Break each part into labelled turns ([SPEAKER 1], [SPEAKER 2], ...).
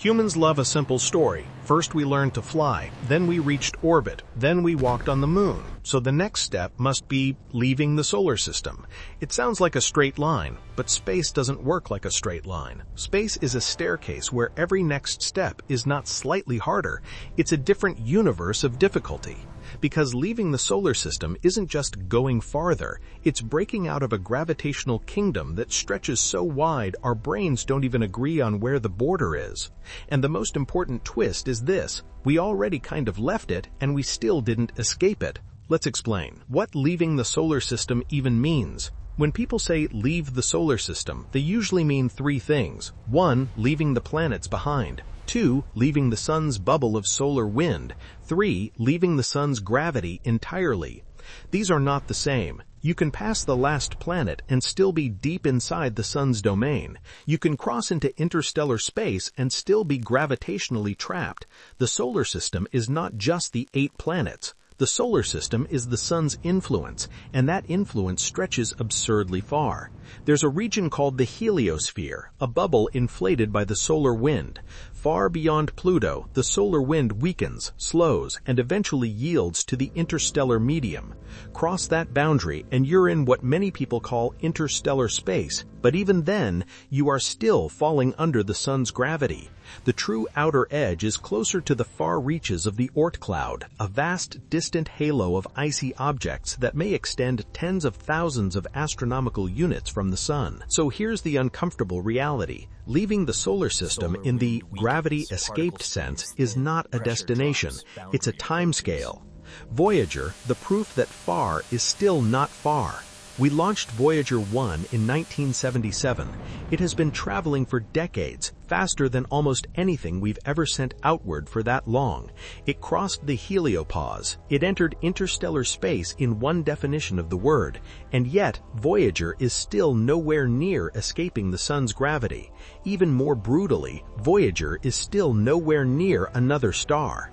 [SPEAKER 1] Humans love a simple story. First we learned to fly, then we reached orbit, then we walked on the moon. So the next step must be leaving the solar system. It sounds like a straight line, but space doesn't work like a straight line. Space is a staircase where every next step is not slightly harder, it's a different universe of difficulty. Because leaving the solar system isn't just going farther, it's breaking out of a gravitational kingdom that stretches so wide our brains don't even agree on where the border is. And the most important twist is this: we already kind of left it and we still didn't escape it. Let's explain what leaving the solar system even means. When people say leave the solar system, they usually mean three things. 1. Leaving the planets behind. 2. Leaving the sun's bubble of solar wind. 3. Leaving the sun's gravity entirely. These are not the same. You can pass the last planet and still be deep inside the sun's domain. You can cross into interstellar space and still be gravitationally trapped. The solar system is not just the 8 planets. The solar system is the sun's influence, and that influence stretches absurdly far. There's a region called the heliosphere, a bubble inflated by the solar wind. Far beyond Pluto, the solar wind weakens, slows, and eventually yields to the interstellar medium. Cross that boundary and you're in what many people call interstellar space, but even then, you are still falling under the sun's gravity. The true outer edge is closer to the far reaches of the Oort Cloud, a vast, distant halo of icy objects that may extend tens of thousands of astronomical units from the sun. So here's the uncomfortable reality. Leaving the solar system in the gravity-escaped sense is not a destination, it's a timescale. Voyager, the proof that far is still not far. We launched Voyager 1 in 1977. It has been traveling for decades, faster than almost anything we've ever sent outward for that long. It crossed the heliopause. It entered interstellar space in one definition of the word. And yet, Voyager is still nowhere near escaping the sun's gravity. Even more brutally, Voyager is still nowhere near another star.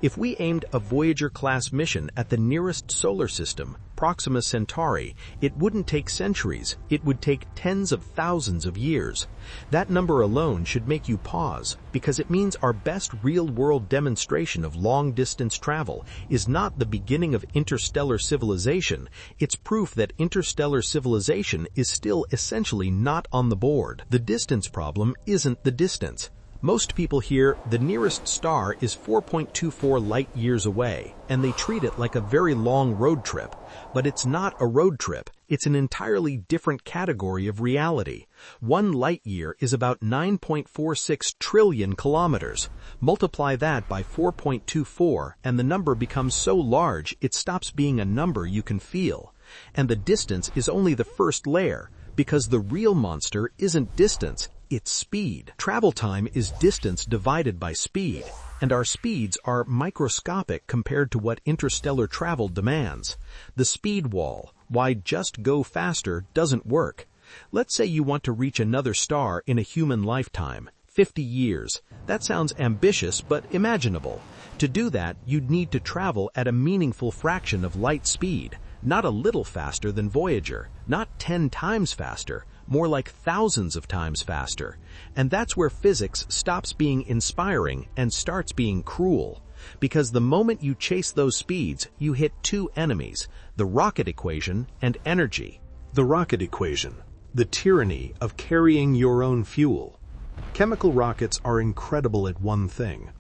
[SPEAKER 1] If we aimed a Voyager-class mission at the nearest solar system, Proxima Centauri, it wouldn't take centuries, it would take tens of thousands of years. That number alone should make you pause, because it means our best real-world demonstration of long-distance travel is not the beginning of interstellar civilization, it's proof that interstellar civilization is still essentially not on the board. The distance problem isn't the distance. Most people hear the nearest star is 4.24 light-years away, and they treat it like a very long road trip. But it's not a road trip, it's an entirely different category of reality. 1 light-year is about 9.46 trillion kilometers. Multiply that by 4.24, and the number becomes so large it stops being a number you can feel. And the distance is only the first layer, because the real monster isn't distance, it's speed. Travel time is distance divided by speed, and our speeds are microscopic compared to what interstellar travel demands. The speed wall, why just go faster, doesn't work. Let's say you want to reach another star in a human lifetime, 50 years. That sounds ambitious but imaginable. To do that, you'd need to travel at a meaningful fraction of light speed, not a little faster than Voyager, not 10 times faster, more like thousands of times faster. And that's where physics stops being inspiring and starts being cruel. Because the moment you chase those speeds, you hit two enemies, the rocket equation and energy. The rocket equation, the tyranny of carrying your own fuel. Chemical rockets are incredible at one thing: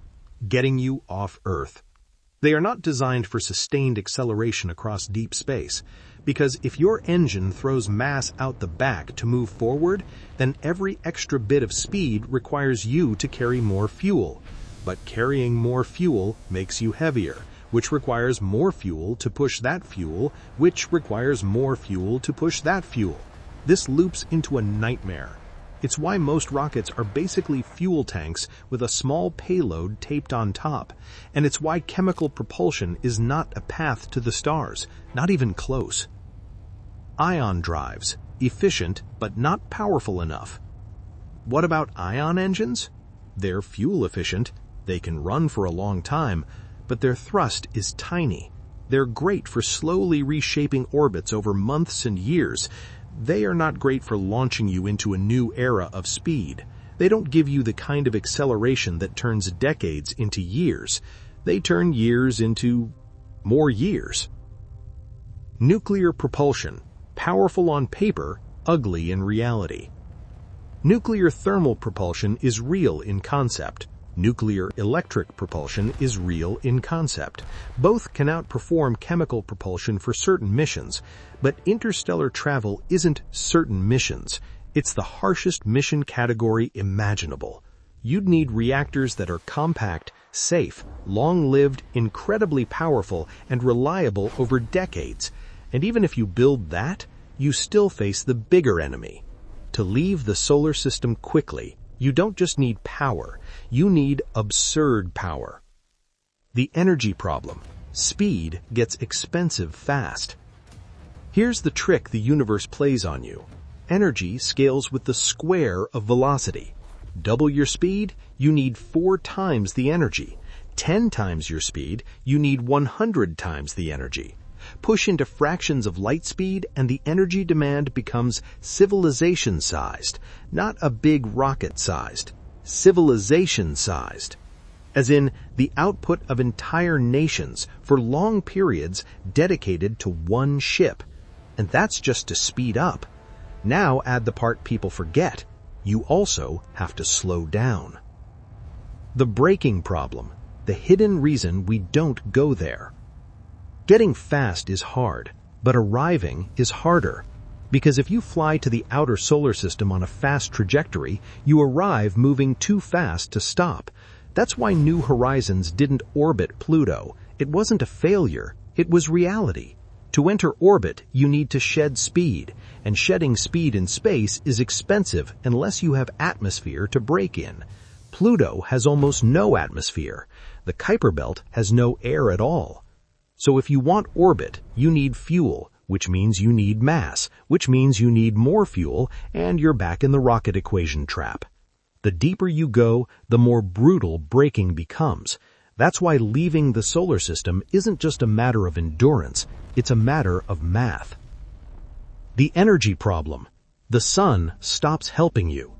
[SPEAKER 1] getting you off Earth. They are not designed for sustained acceleration across deep space, because if your engine throws mass out the back to move forward, then every extra bit of speed requires you to carry more fuel. But carrying more fuel makes you heavier, which requires more fuel to push that fuel, which requires more fuel to push that fuel. This loops into a nightmare. It's why most rockets are basically fuel tanks with a small payload taped on top, and it's why chemical propulsion is not a path to the stars, not even close. Ion drives, efficient but not powerful enough. What about ion engines? They're fuel efficient, they can run for a long time, but their thrust is tiny. They're great for slowly reshaping orbits over months and years. They are not great for launching you into a new era of speed. They don't give you the kind of acceleration that turns decades into years. They turn years into more years. Nuclear propulsion. Powerful on paper, ugly in reality. Nuclear thermal propulsion is real in concept. Nuclear electric propulsion is real in concept. Both can outperform chemical propulsion for certain missions, but interstellar travel isn't certain missions. It's the harshest mission category imaginable. You'd need reactors that are compact, safe, long-lived, incredibly powerful, and reliable over decades. And even if you build that, you still face the bigger enemy. To leave the solar system quickly, you don't just need power, you need absurd power. The energy problem. Speed gets expensive fast. Here's the trick the universe plays on you. Energy scales with the square of velocity. Double your speed, you need 4 times the energy. 10 times your speed, you need 100 times the energy. Push into fractions of light speed and the energy demand becomes civilization-sized, not a big rocket-sized. Civilization-sized. As in, the output of entire nations for long periods dedicated to one ship. And that's just to speed up. Now add the part people forget. You also have to slow down. The braking problem. The hidden reason we don't go there. Getting fast is hard, but arriving is harder. Because if you fly to the outer solar system on a fast trajectory, you arrive moving too fast to stop. That's why New Horizons didn't orbit Pluto. It wasn't a failure, it was reality. To enter orbit, you need to shed speed, and shedding speed in space is expensive unless you have atmosphere to brake in. Pluto has almost no atmosphere. The Kuiper Belt has no air at all. So if you want orbit, you need fuel, which means you need mass, which means you need more fuel, and you're back in the rocket equation trap. The deeper you go, the more brutal braking becomes. That's why leaving the solar system isn't just a matter of endurance, it's a matter of math. The energy problem. The sun stops helping you.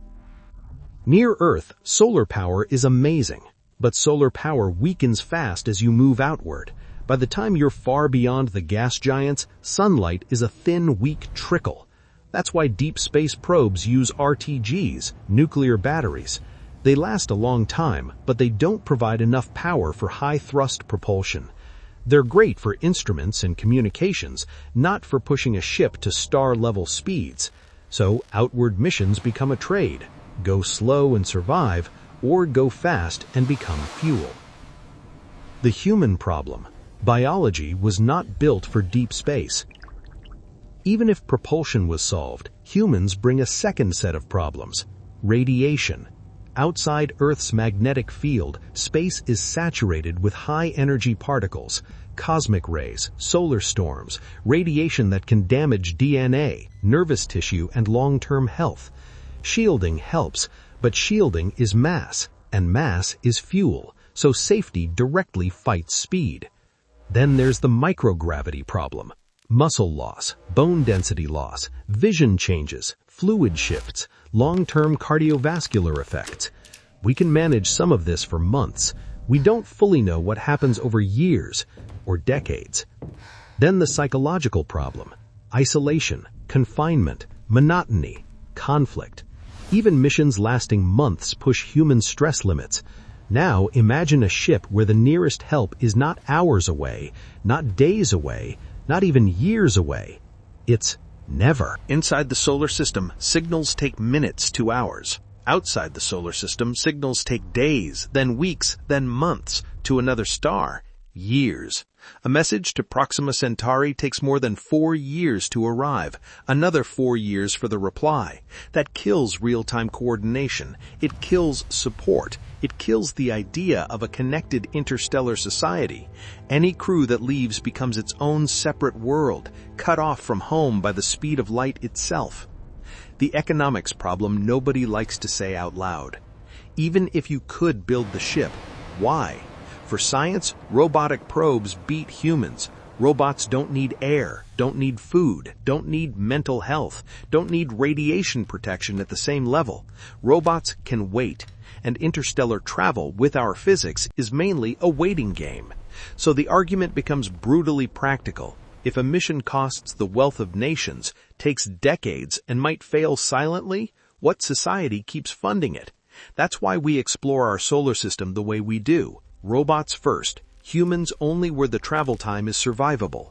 [SPEAKER 1] Near Earth, solar power is amazing, but solar power weakens fast as you move outward. By the time you're far beyond the gas giants, sunlight is a thin, weak trickle. That's why deep space probes use RTGs, nuclear batteries. They last a long time, but they don't provide enough power for high-thrust propulsion. They're great for instruments and communications, not for pushing a ship to star-level speeds. So outward missions become a trade. Go slow and survive, or go fast and become fuel. The human problem. Biology was not built for deep space. Even if propulsion was solved, humans bring a second set of problems. Radiation. Outside Earth's magnetic field, space is saturated with high-energy particles, cosmic rays, solar storms, radiation that can damage DNA, nervous tissue, and long-term health. Shielding helps, but shielding is mass, and mass is fuel, so safety directly fights speed. Then there's the microgravity problem. Muscle loss, bone density loss, vision changes, fluid shifts, long-term cardiovascular effects. We can manage some of this for months. We don't fully know what happens over years or decades. Then the psychological problem. Isolation, confinement, monotony, conflict. Even missions lasting months push human stress limits. Now imagine a ship where the nearest help is not hours away, not days away, not even years away. It's never. Inside the solar system, signals take minutes to hours. Outside the solar system, signals take days, then weeks, then months. To another star, years. A message to Proxima Centauri takes more than 4 years to arrive, another 4 years for the reply. That kills real-time coordination. It kills support. It kills the idea of a connected interstellar society. Any crew that leaves becomes its own separate world, cut off from home by the speed of light itself. The economics problem nobody likes to say out loud. Even if you could build the ship, why? For science, robotic probes beat humans. Robots don't need air, don't need food, don't need mental health, don't need radiation protection at the same level. Robots can wait, and interstellar travel with our physics is mainly a waiting game. So the argument becomes brutally practical. If a mission costs the wealth of nations, takes decades, and might fail silently, what society keeps funding it? That's why we explore our solar system the way we do. Robots first, humans only where the travel time is survivable.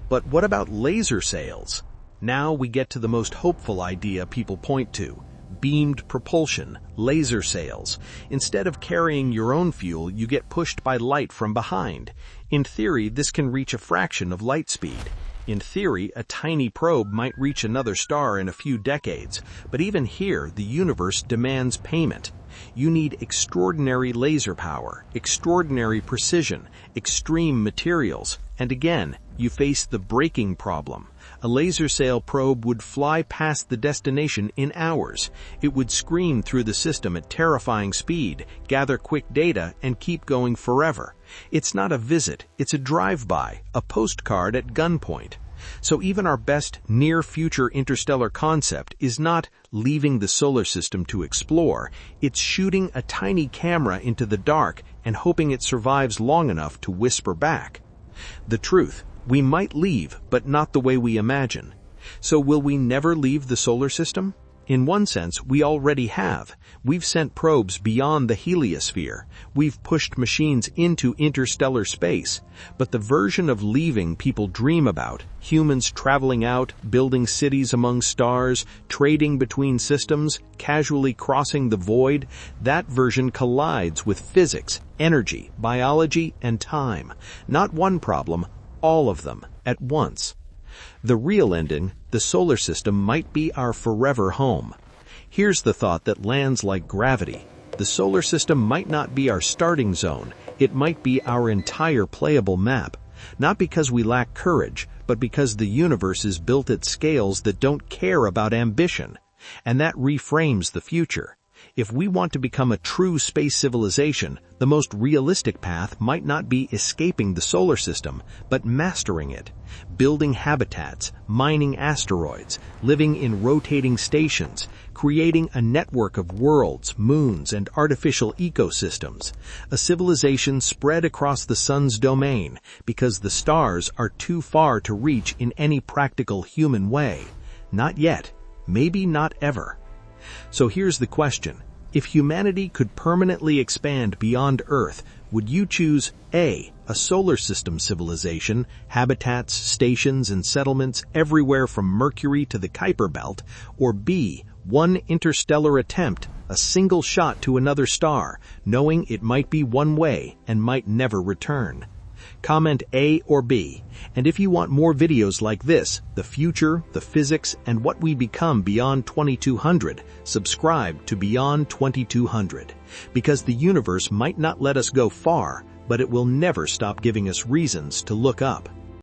[SPEAKER 1] But what about laser sails? Now we get to the most hopeful idea people point to. Beamed propulsion, laser sails. Instead of carrying your own fuel, you get pushed by light from behind. In theory, this can reach a fraction of light speed. In theory, a tiny probe might reach another star in a few decades, but even here, the universe demands payment. You need extraordinary laser power, extraordinary precision, extreme materials, and again, you face the braking problem. A laser sail probe would fly past the destination in hours. It would scream through the system at terrifying speed, gather quick data, and keep going forever. It's not a visit, it's a drive-by, a postcard at gunpoint. So even our best near-future interstellar concept is not leaving the solar system to explore, it's shooting a tiny camera into the dark and hoping it survives long enough to whisper back. The truth, we might leave, but not the way we imagine. So will we never leave the solar system? In one sense, we already have. We've sent probes beyond the heliosphere. We've pushed machines into interstellar space. But the version of leaving people dream about, humans traveling out, building cities among stars, trading between systems, casually crossing the void, that version collides with physics, energy, biology, and time. Not one problem, all of them, at once. The real ending, the solar system, might be our forever home. Here's the thought that lands like gravity. The solar system might not be our starting zone, it might be our entire playable map. Not because we lack courage, but because the universe is built at scales that don't care about ambition. And that reframes the future. If we want to become a true space civilization, the most realistic path might not be escaping the solar system, but mastering it. Building habitats, mining asteroids, living in rotating stations, creating a network of worlds, moons, and artificial ecosystems. A civilization spread across the sun's domain, because the stars are too far to reach in any practical human way. Not yet. Maybe not ever. So here's the question. If humanity could permanently expand beyond Earth, would you choose A, a solar system civilization, habitats, stations, and settlements everywhere from Mercury to the Kuiper Belt, or B, one interstellar attempt, a single shot to another star, knowing it might be one way and might never return? Comment A or B. And if you want more videos like this, the future, the physics, and what we become beyond 2200, subscribe to Beyond 2200. Because the universe might not let us go far, but it will never stop giving us reasons to look up.